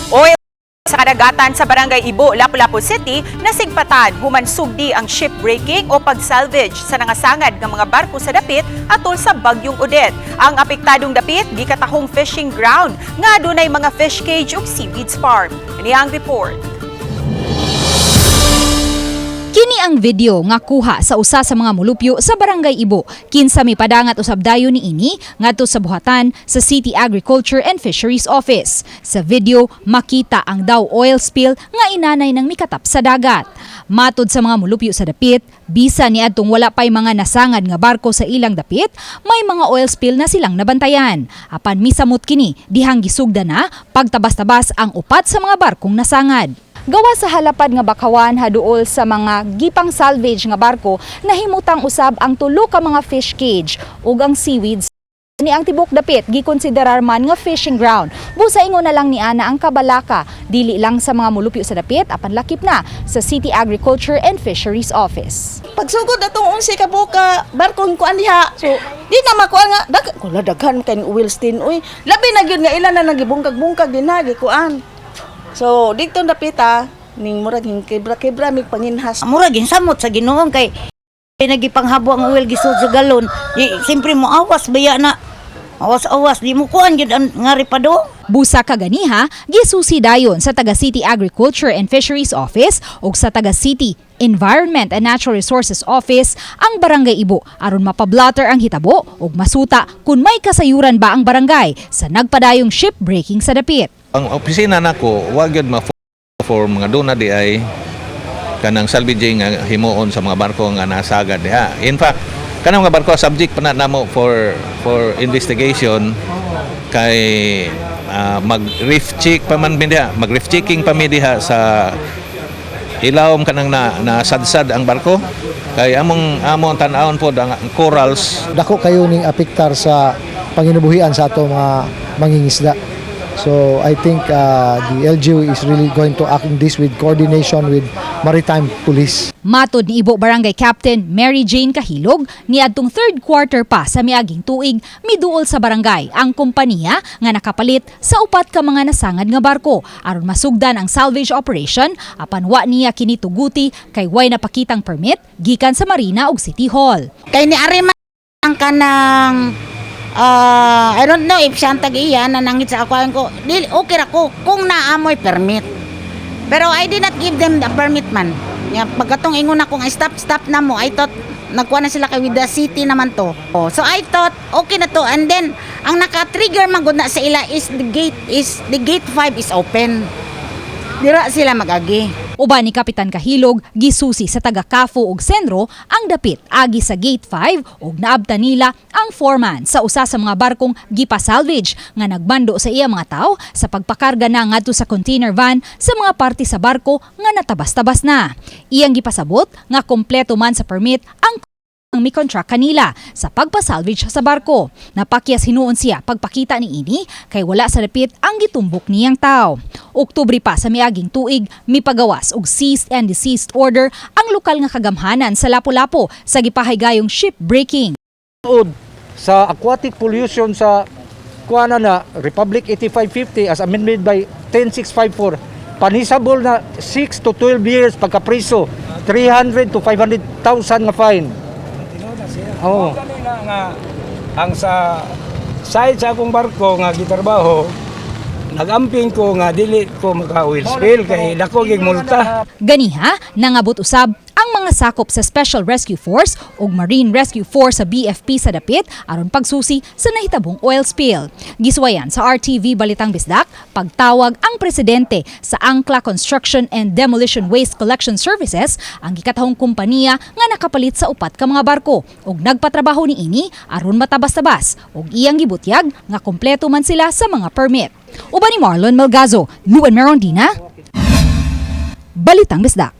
Oil sa kadagatan sa Barangay Ibo, Lapu-Lapu City, nasigpatan human sugdi ang shipbreaking o pag-salvage sa nangasangad ng mga barko sa dapit atol sa Bagyong Odette. Ang apektadong dapit di katahong fishing ground nga adunay mga fish cage ug seaweeds farm. Ini ang report. Kini ang video nga kuha sa usa sa mga mulupyo sa Barangay Ibo. Kinsa mipadangat usab dayon niini ngadto sa buhatan sa City Agriculture and Fisheries Office. Sa video makita ang daw oil spill nga inanay ng mikatap sa dagat. Matod sa mga mulupyo sa dapit, bisan niadtong wala pay mga nasangad nga barko sa ilang dapit, may mga oil spill na silang nabantayan. Apan misamot kini dihang gisugda na pagtabas-tabas ang upat sa mga barkong nasangad. Gawa sa halapad nga bakawan haduol sa mga gipang salvage nga barko, nahimutang usab ang tulo ka mga fish cage ug ang seaweeds. Ni ang tibok dapit gikonsiderar man nga fishing ground. Busa ingon na lang ni ana ang kabalaka, dili lang sa mga mulupyo sa dapit apan lakip na sa City Agriculture and Fisheries Office. Pagsugod atong 11 ka buka barkong kuan diha. So di na makuan nga daghan kay Wilstin uy. Labi na gyud nga ilan na nagibungkag-bungkag din na gikuan. So dito dapita ning murag hing kebra-kebra mig panginhas. Murag samot sa Ginoong kay nagipanghabwa ang oil gisud sa galon. Siyempre mo awas baya na. Awas-awas di mo kuan gyud ang nga ripado. Busa kaganiha, gisusi dayon sa taga City Agriculture and Fisheries Office ug sa taga City Environment and Natural Resources Office ang Barangay Ibo aron mapablatter ang hitabo ug masuta kung may kasayuran ba ang barangay sa nagpadayong shipbreaking sa dapit. Ang opisina nako wag gyud for mga duna di ay kanang salvaging nga himuon sa mga barko nga nasagad diha. In fact, kanang mga barko subject pa na namo for investigation kay mag-reef check pa man diha, mag-reef checking pa mi diha sa ilawom kanang nasadsad ang barko kay among tan-awon pod ang corals. Dako kayo ning apektar sa panginubuhian sa ato mga mangingisda. So I think the LGU is really going to act in this with coordination with Maritime Police. Matod ni Ibo Barangay Captain Mary Jane Kahilog, niadtong third quarter pa sa miaging tuig, miduol sa barangay ang kompanya nga nakapalit sa upat ka mga nasangad nga barko aron masugdan ang salvage operation apan wa niya kini tuguti kay way napakitang permit gikan sa Marina ug City Hall. Kay ni Ariman ang kanang I don't know if siya ang tag-iya na nangit sa ako ko. Okay ako kung naamoy permit. Pero I did not give them the permit man. Pagkatong ingon ako nga stop na mo. I thought nagkuha na sila kay with the city naman to. So I thought okay na to and then ang naka-trigger magud na sa ila is the gate 5 is open. Dira sila magagi. Uban ni Kapitan Kahilog, gisusi sa taga Kafo ug Senro ang dapit agi sa Gate 5 ug naabtan nila ang foreman sa usa sa mga barkong gipa-salvage nga nagbando sa iya mga tao sa pagpakarga na ngadto sa container van sa mga parte sa barko nga natabas-tabas na. Iyang gipasabot nga kompleto man sa permit ang may contract kanila sa pagpasalvage sa barko. Napakyas hinuon siya pagpakita ni ini kay wala sa dapit ang gitumbok niyang tao. Oktubre pa sa miaging tuig, mipagawas og cease and desist order ang lokal nga kagamhanan sa Lapu-Lapu sa gipahaygayong shipbreaking. Sa aquatic pollution sa kuana na Republic 8550 as amended by 10654, punishable na 6 to 12 years pagkapriso, 300 to 500,000 nga fine. Oo. Nga ang sa side sa akong barko nga gitrabaho, nagamping ko nga dili ko maka-oil spill kay dako gyud multa. Ganiha nangabot usab ang mga sakop sa Special Rescue Force ug Marine Rescue Force sa BFP sa dapit aron pagsusi sa nahitabong oil spill. Giswayan sa RTV Balitang Bisdak, pagtawag ang presidente sa Angkla Construction and Demolition Waste Collection Services ang gikatahong kompanya nga nakapalit sa upat ka mga barko ug nagpatrabaho niini aron matabas-tabas ug iyang gibutyag nga kompleto man sila sa mga permit. Uban ni Marlon Melgazo, Luan Merondina, Balitang Bisdak.